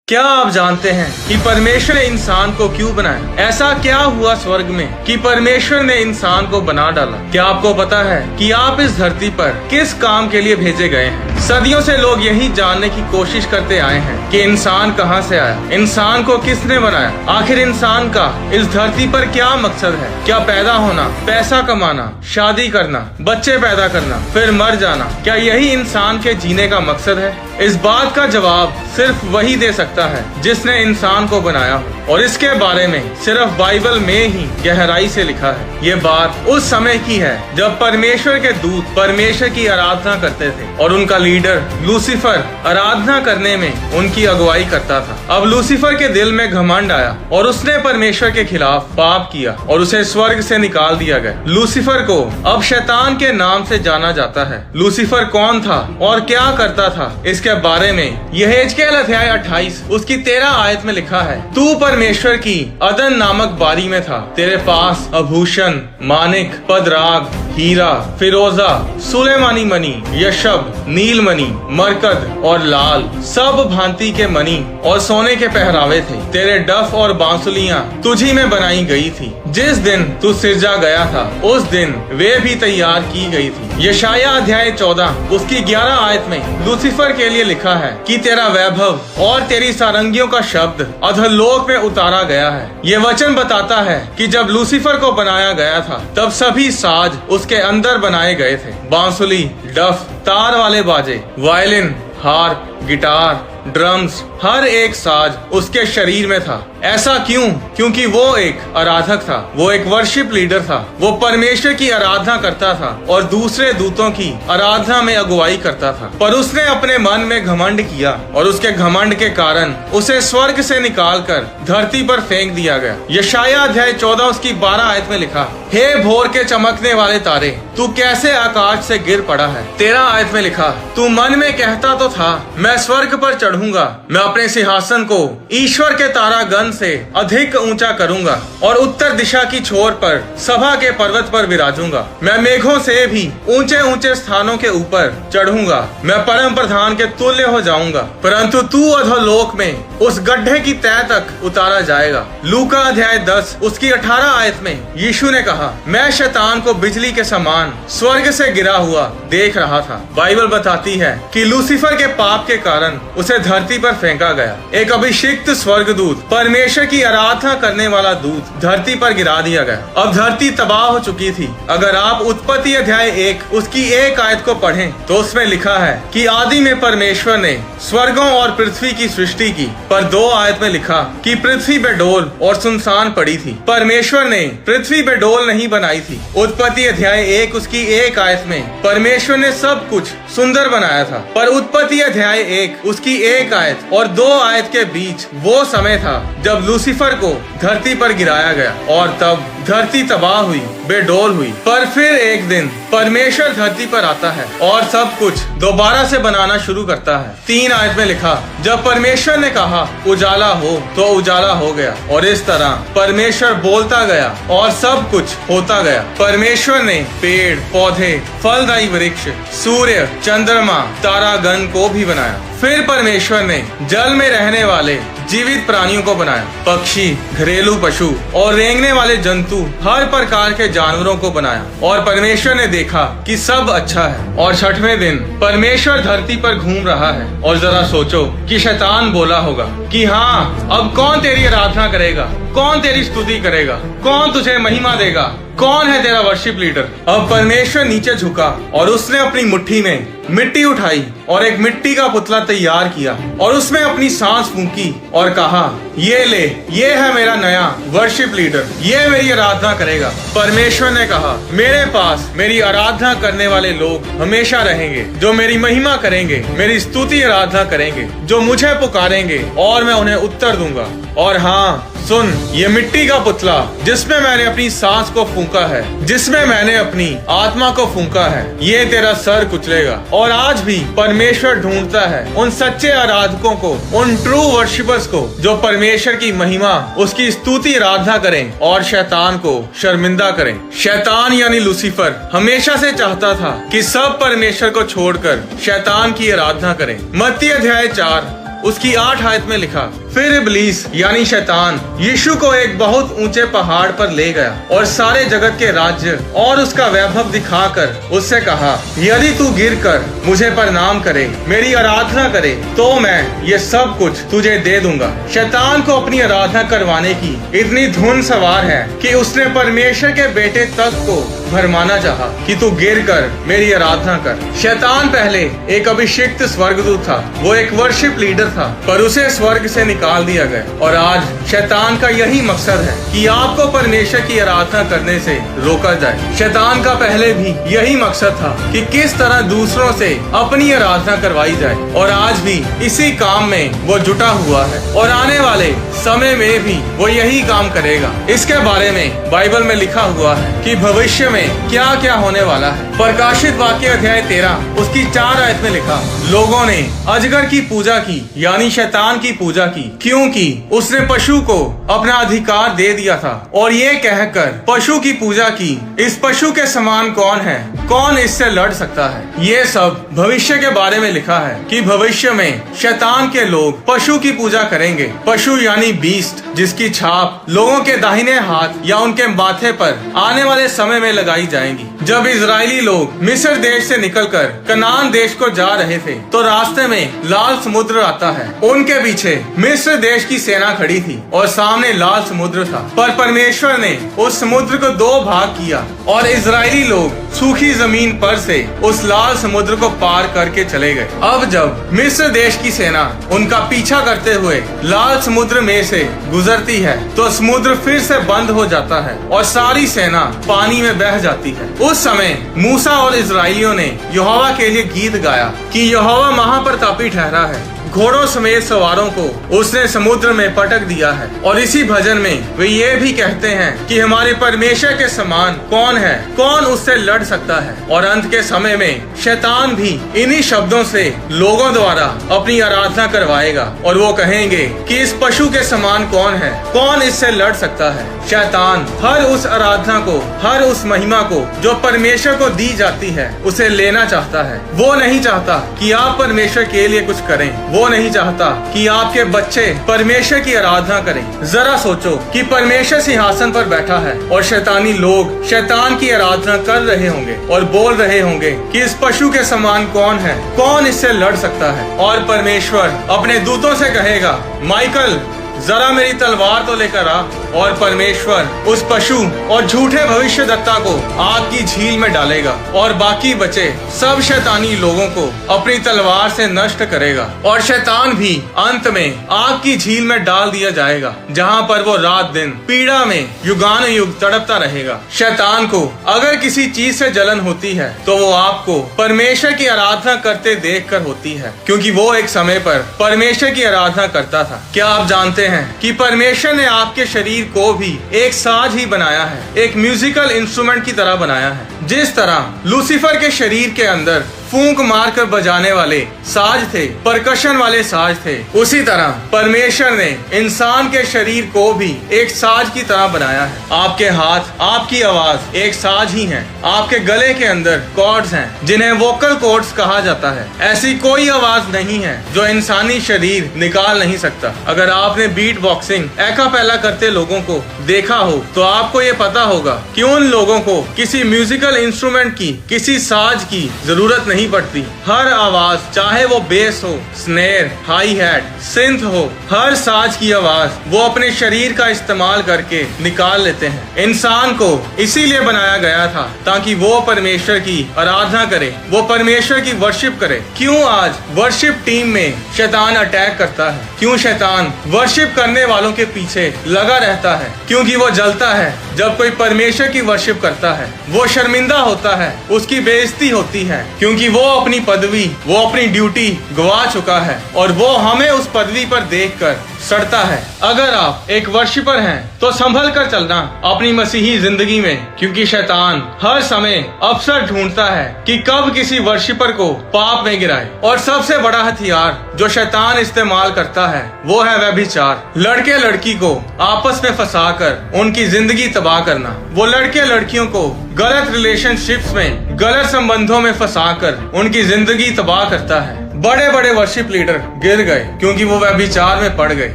क्या आप जानते हैं कि परमेश्वर ने इंसान को क्यों बनाया? ऐसा क्या हुआ स्वर्ग में कि परमेश्वर ने इंसान को बना डाला? क्या आपको पता है कि आप इस धरती पर किस काम के लिए भेजे गए हैं? सदियों से लोग यही जानने की कोशिश करते आए हैं कि इंसान कहां से आया, इंसान को किसने बनाया, आखिर इंसान का इस धरती पर क्या मकसद है? क्या पैदा होना, पैसा कमाना, शादी करना, बच्चे पैदा करना, फिर मर जाना, क्या यही इंसान के जीने का मकसद है? इस बात का जवाब सिर्फ वही दे सकता है जिसने इंसान को बनाया हो, और इसके बारे में सिर्फ बाइबल में ही गहराई से लिखा है। ये बात उस समय की है जब परमेश्वर के दूत परमेश्वर की आराधना करते थे और उनका लीडर लूसीफर आराधना करने में उनकी अगुवाई करता था। अब लूसीफर के दिल में घमंड आया और उसने परमेश्वर के खिलाफ पाप किया और उसे स्वर्ग से निकाल दिया गया। लूसीफर को अब शैतान के नाम से जाना जाता है। लूसीफर कौन था और क्या करता था, इसके बारे में यहेजकेल अध्याय 28 उसकी 13 आयत में लिखा है, तू परमेश्वर की अदन नामक बारी में था, तेरे पास आभूषण, मानिक, पदराग, हीरा, फिरोजा, सुलेमानी मणि, यशब, नीलमणि, मरकद और लाल सब भांति के मणि और सोने के पहरावे थे। तेरे डफ और बांसुलियां तुझी में बनाई गई थी। जिस दिन तू सिरजा गया था उस दिन वे भी तैयार की गई थी। यशाया अध्याय 14 उसकी 11 आयत में लूसीफर के लिए लिखा है कि तेरा वैभव और तेरी सारंगियों का शब्द अधोलोक में उतारा गया है। ये वचन बताता है कि जब लूसीफर को बनाया गया था तब सभी साज उसके अंदर बनाए गए थे। बांसुली, डफ, तार वाले बाजे, वायलिन, हार्प, गिटार, ड्रम्स, हर एक साज उसके शरीर में था। ऐसा क्यों? क्योंकि वो एक आराधक था, वो एक वर्शिप लीडर था। वो परमेश्वर की आराधना करता था और दूसरे दूतों की आराधना में अगुवाई करता था। पर उसने अपने मन में घमंड किया और उसके घमंड के कारण उसे स्वर्ग से निकालकर धरती पर फेंक दिया गया। यशाया अध्याय 14 उसकी 12 आयत में लिखा, हे भोर के चमकने वाले तारे, तू कैसे आकाश से गिर पड़ा है। 13 आयत में लिखा, तू मन में कहता तो था, मैं स्वर्ग पर चढ़ूंगा, मैं अपने सिंहासन को ईश्वर के तारागण से अधिक ऊंचा करूंगा और उत्तर दिशा की छोर पर सभा के पर्वत पर विराजूंगा। मैं मेघों से भी ऊंचे ऊंचे स्थानों के ऊपर चढ़ूंगा, मैं परम प्रधान के तुल्य हो जाऊंगा, परंतु तू अधोलोक में उस गड्ढे की तह तक उतारा जाएगा। लूका अध्याय 10 उसकी 18 आयत में यीशु ने कहा, मैं शैतान को बिजली के समान स्वर्ग से गिरा हुआ देख रहा था। बाइबल बताती है कि लूसीफर के पाप के कारण उसे धरती पर फेंका गया। एक अभिषिक्त स्वर्गदूत, परमेश्वर की आराधना करने वाला दूत धरती पर गिरा दिया गया। अब धरती तबाह हो चुकी थी। अगर आप उत्पत्ति अध्याय 1 उसकी 1 आयत को पढ़ें तो उसमें लिखा है कि आदि में परमेश्वर ने स्वर्गों और पृथ्वी की सृष्टि की, पर 2 आयत में लिखा कि पृथ्वी बेडोल और सुनसान पड़ी थी। परमेश्वर ने पृथ्वी बेडोल नहीं बनाई थी। उत्पत्ति अध्याय 1 उसकी 1 आयत में परमेश्वर ने सब कुछ सुंदर बनाया था, पर उत्पत्ति अध्याय 1 उसकी 1 आयत और 2 आयत के बीच वो समय था जब लूसीफर को धरती पर गिराया गया और तब धरती तबाह हुई, बेडोल हुई। पर फिर एक दिन परमेश्वर धरती पर आता है और सब कुछ दोबारा से बनाना शुरू करता है। 3 आयत में लिखा, जब परमेश्वर ने कहा उजाला हो तो उजाला हो गया, और इस तरह परमेश्वर बोलता गया और सब कुछ होता गया। परमेश्वर ने पेड़, पौधे, फलदायी वृक्ष, सूर्य, चंद्रमा, तारागण को भी बनाया। फिर परमेश्वर ने जल में रहने वाले जीवित प्राणियों को बनाया, पक्षी, घरेलू पशु और रेंगने वाले जंतु, हर प्रकार के जानवरों को बनाया। और परमेश्वर ने देखा कि सब अच्छा है। और 6वें दिन परमेश्वर धरती पर घूम रहा है। और जरा सोचो कि शैतान बोला होगा कि हाँ, अब कौन तेरी आराधना करेगा, कौन तेरी स्तुति करेगा, कौन तुझे महिमा देगा, कौन है तेरा वर्शिप लीडर। अब परमेश्वर नीचे झुका और उसने अपनी मुट्ठी में मिट्टी उठाई और एक मिट्टी का पुतला तैयार किया और उसमें अपनी सांस फूंकी और कहा, ये ले, ये है मेरा नया वर्शिप लीडर, ये मेरी आराधना करेगा। परमेश्वर ने कहा, मेरे पास मेरी आराधना करने वाले लोग हमेशा रहेंगे, जो मेरी महिमा करेंगे, मेरी स्तुति आराधना करेंगे, जो मुझे पुकारेंगे और मैं उन्हें उत्तर दूंगा। और हाँ सुन, ये मिट्टी का पुतला जिसमें मैंने अपनी सांस को फूंका है, जिसमें मैंने अपनी आत्मा को फूंका है, ये तेरा सर कुचलेगा। और आज भी परमेश्वर ढूंढता है उन सच्चे आराधकों को, उन ट्रू वर्शिपर्स को, जो परमेश्वर की महिमा, उसकी स्तुति आराधना करें और शैतान को शर्मिंदा करें। शैतान यानी लूसीफर हमेशा से चाहता था कि सब परमेश्वर को छोड़कर शैतान की आराधना करें। मत्ती अध्याय 4 उसकी 8 आयत में लिखा, फिर इब्लीस यानी शैतान यीशु को एक बहुत ऊंचे पहाड़ पर ले गया और सारे जगत के राज्य और उसका वैभव दिखाकर उससे कहा, यदि तू गिरकर मुझे प्रणाम करे, मेरी आराधना करे, तो मैं ये सब कुछ तुझे दे दूंगा। शैतान को अपनी आराधना करवाने की इतनी धुन सवार है कि उसने परमेश्वर के बेटे तक को भरमाना चाहा कि तू गिर कर मेरी आराधना कर। शैतान पहले एक अभिषिक्त स्वर्गदूत था, वो एक वर्शिप लीडर था, पर उसे स्वर्ग से निकाल दिया गया। और आज शैतान का यही मकसद है कि आपको परमेश्वर की आराधना करने से रोका जाए। शैतान का पहले भी यही मकसद था कि किस तरह दूसरों से अपनी आराधना करवाई जाए, और आज भी इसी काम में वो जुटा हुआ है और आने वाले समय में भी वो यही काम करेगा। इसके बारे में बाइबल में लिखा हुआ है कि भविष्य में क्या क्या होने वाला है। प्रकाशित वाक्य अध्याय 13 उसकी 4 आयत में लिखा, लोगों ने अजगर की पूजा की यानी शैतान की पूजा की, क्योंकि उसने पशु को अपना अधिकार दे दिया था और ये कहकर पशु की पूजा की, इस पशु के समान कौन है, कौन इससे लड़ सकता है। ये सब भविष्य के बारे में लिखा है कि भविष्य में शैतान के लोग पशु की पूजा करेंगे। पशु यानी बीस्ट, जिसकी छाप लोगों के दाहिने हाथ या उनके माथे पर आने वाले समय में लगाई जाएंगी। जब इजरायली लोग मिस्र देश से निकलकर कनान देश को जा रहे थे, तो रास्ते में लाल समुद्र आता है। उनके पीछे मिस्र देश की सेना खड़ी थी और सामने लाल समुद्र था, पर परमेश्वर ने उस समुद्र को 2 भाग किया और इजरायली लोग सूखी जमीन पर से उस लाल समुद्र को पार करके चले गए। अब जब मिस्र देश की सेना उनका पीछा करते हुए लाल समुद्र में से गुजरती है, तो समुद्र फिर से बंद हो जाता है और सारी सेना पानी में बह जाती है। उस समय मूसा और इजरायलियों ने यहोवा के लिए गीत गाया कि यहोवा महाप्रतापी ठहरा है, घोड़ों समेत सवारों को उसने समुद्र में पटक दिया है। और इसी भजन में वे ये भी कहते हैं कि हमारे परमेश्वर के समान कौन है, कौन उससे लड़ सकता है। और अंत के समय में शैतान भी इन्हीं शब्दों से लोगों द्वारा अपनी आराधना करवाएगा और वो कहेंगे कि इस पशु के समान कौन है, कौन इससे लड़ सकता है। शैतान हर उस आराधना को, हर उस महिमा को जो परमेश्वर को दी जाती है, उसे लेना चाहता है। वो नहीं चाहता कि आप परमेश्वर के लिए कुछ करें, वो नहीं चाहता कि आपके बच्चे परमेश्वर की आराधना करें। जरा सोचो कि परमेश्वर सिंहासन पर बैठा है और शैतानी लोग शैतान की आराधना कर रहे होंगे और बोल रहे होंगे कि इस पशु के समान कौन है, कौन इससे लड़ सकता है। और परमेश्वर अपने दूतों से कहेगा, माइकल जरा मेरी तलवार तो लेकर आ। और परमेश्वर उस पशु और झूठे भविष्यद्वक्ता को आग की झील में डालेगा और बाकी बचे सब शैतानी लोगों को अपनी तलवार से नष्ट करेगा। और शैतान भी अंत में आग की झील में डाल दिया जाएगा, जहाँ पर वो रात दिन पीड़ा में युगानुयुग तड़पता रहेगा। शैतान को अगर किसी चीज से जलन होती है, तो वो आपको परमेश्वर की आराधना करते देख कर होती है, क्योंकि वो एक समय पर परमेश्वर की आराधना करता था। क्या आप जानते हैं कि परमेश्वर ने आपके शरीर को भी एक साज ही बनाया है, एक म्यूजिकल इंस्ट्रूमेंट की तरह बनाया है। जिस तरह लूसीफर के शरीर के अंदर फूंक मारकर बजाने वाले साज थे, परकशन वाले साज थे, उसी तरह परमेश्वर ने इंसान के शरीर को भी एक साज की तरह बनाया है। आपके हाथ, आपकी आवाज एक साज ही है। आपके गले के अंदर कॉर्ड्स हैं, जिन्हें वोकल कॉर्ड्स कहा जाता है। ऐसी कोई आवाज नहीं है जो इंसानी शरीर निकाल नहीं सकता। अगर आपने बीट बॉक्सिंग, एक्कापेला करते लोगों को देखा हो, तो आपको ये पता होगा कि उन लोगों को किसी म्यूजिकल इंस्ट्रूमेंट की, किसी साज की जरूरत नहीं पड़ती। हर आवाज, चाहे वो बेस हो, स्नेर, हाई हैट, सिंथ हो, हर साज की आवाज वो अपने शरीर का इस्तेमाल करके निकाल लेते हैं। इंसान को इसीलिए बनाया गया था ताकि वो परमेश्वर की आराधना करे, वो परमेश्वर की वर्शिप करे। क्यों आज वर्शिप टीम में शैतान अटैक करता है? क्यों शैतान वर्शिप करने वालों के पीछे लगा रहता है? क्योंकि वो जलता है जब कोई परमेश्वर की वर्शिप करता है। वो शर्मिंदा होता है, उसकी बेइज्जती होती है, क्योंकि वो अपनी पदवी, वो अपनी ड्यूटी गवा चुका है और वो हमें उस पदवी पर देखकर सड़ता है। अगर आप एक वर्शिपर हैं, तो संभल कर चलना अपनी मसीही जिंदगी में, क्योंकि शैतान हर समय अवसर ढूंढता है कि कब किसी वर्शिपर को पाप में गिराए। और सबसे बड़ा हथियार जो शैतान इस्तेमाल करता है, वो है व्यभिचार। लड़के लड़की को आपस में फंसाकर उनकी जिंदगी तबाह करना। वो लड़के लड़कियों को गलत रिलेशनशिप्स में, गलत संबंधों में फंसाकर उनकी जिंदगी तबाह करता है। बड़े बड़े वर्शिप लीडर गिर गए क्योंकि वो व्यभिचार में पड़ गए।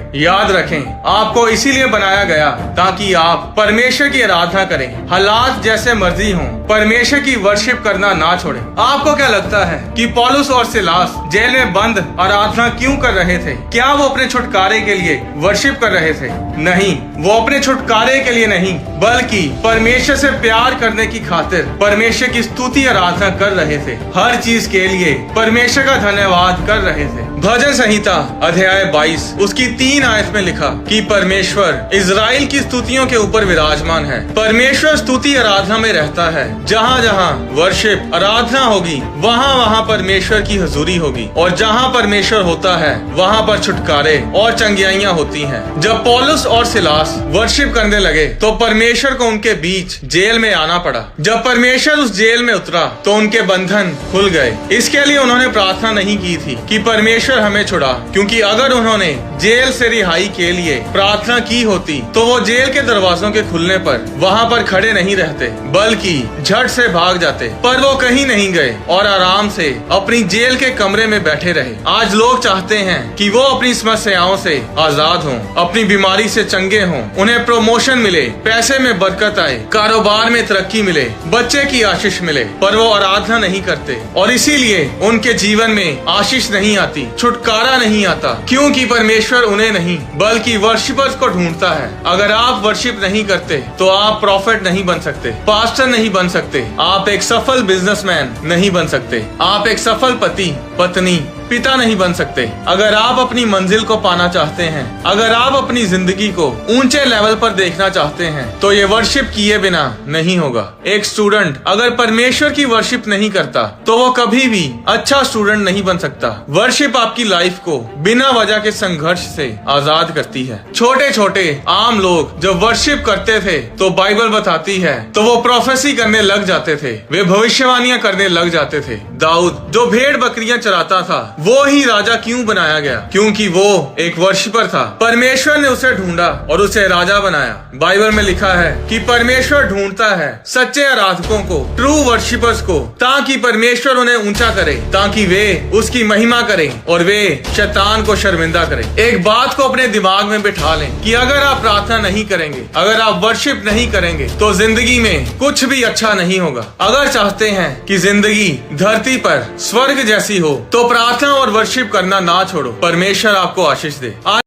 याद रखें, आपको इसीलिए बनाया गया ताकि आप परमेश्वर की आराधना करें, हालात जैसे मर्जी हों, परमेश्वर की वर्शिप करना ना छोड़ें। आपको क्या लगता है कि पौलुस और सिलास जेल में बंद आराधना क्यों कर रहे थे? क्या वो अपने छुटकारे के लिए वर्शिप कर रहे थे? नहीं, वो अपने छुटकारे के लिए नहीं, बल्कि परमेश्वर से प्यार करने की खातिर परमेश्वर की स्तुति आराधना कर रहे थे। हर चीज के लिए परमेश्वर का धन्यवाद कर रहे थे। भजन संहिता अध्याय 22 उसकी 3 आयत में लिखा कि परमेश्वर इजराइल की स्तुतियों के ऊपर विराजमान है। परमेश्वर स्तुति आराधना में रहता है। जहाँ जहाँ वर्शिप आराधना होगी वहाँ वहाँ परमेश्वर की हजूरी होगी, और जहाँ परमेश्वर होता है वहाँ पर छुटकारे और चंगियाइयाँ होती हैं। जब पौलुस और सिलास वर्शिप करने लगे तो परमेश्वर को उनके बीच जेल में आना पड़ा। जब परमेश्वर उस जेल में उतरा तो उनके बंधन खुल गए। इसके लिए उन्होंने प्रार्थना नहीं की थी कि परमेश्वर हमें छुड़ा, क्योंकि अगर उन्होंने जेल से रिहाई के लिए प्रार्थना की होती तो वो जेल के दरवाजों के खुलने पर वहाँ पर खड़े नहीं रहते, बल्कि झट से भाग जाते। पर वो कहीं नहीं गए और आराम से अपनी जेल के कमरे में बैठे रहे। आज लोग चाहते हैं कि वो अपनी समस्याओं से आजाद हों, अपनी बीमारी से चंगे हों, उन्हें प्रमोशन मिले, पैसे में बरकत आए, कारोबार में तरक्की मिले, बच्चे की आशीष मिले, पर वो आराधना नहीं करते और इसीलिए उनके जीवन में आशीष नहीं आती, छुटकारा नहीं आता, क्योंकि परमेश्वर उन्हें नहीं बल्कि वर्शिपर्स को ढूंढता है। अगर आप वर्शिप नहीं करते तो आप प्रॉफिट नहीं बन सकते, पास्टर नहीं बन सकते, आप एक सफल बिजनेसमैन नहीं बन सकते, आप एक सफल पति, पत्नी, पिता नहीं बन सकते। अगर आप अपनी मंजिल को पाना चाहते हैं, अगर आप अपनी जिंदगी को ऊंचे लेवल पर देखना चाहते हैं, तो ये वर्शिप किए बिना नहीं होगा। एक स्टूडेंट अगर परमेश्वर की वर्शिप नहीं करता तो वो कभी भी अच्छा स्टूडेंट नहीं बन सकता। वर्शिप आपकी लाइफ को बिना वजह के संघर्ष से आजाद करती है। छोटे छोटे आम लोग जब वर्शिप करते थे तो बाइबल बताती है तो वो प्रोफेसी करने लग जाते थे, वे भविष्यवाणियां करने लग जाते थे। दाऊद जो भेड़ बकरियां चराता था वो ही राजा क्यों बनाया गया? क्योंकि वो एक वर्शिपर था। परमेश्वर ने उसे ढूंढा और उसे राजा बनाया। बाइबल में लिखा है कि परमेश्वर ढूंढता है सच्चे आराधकों को, ट्रू वर्शिपर्स को, ताकि परमेश्वर उन्हें ऊंचा करे, ताकि वे उसकी महिमा करें और वे शैतान को शर्मिंदा करें। एक बात को अपने दिमाग में बिठा लें कि अगर आप प्रार्थना नहीं करेंगे, अगर आप वर्शिप नहीं करेंगे तो जिंदगी में कुछ भी अच्छा नहीं होगा। अगर चाहते हैं कि जिंदगी धरती पर स्वर्ग जैसी हो तो प्रार्थना और वर्शिप करना ना छोड़ो। परमेश्वर आपको आशीष दे।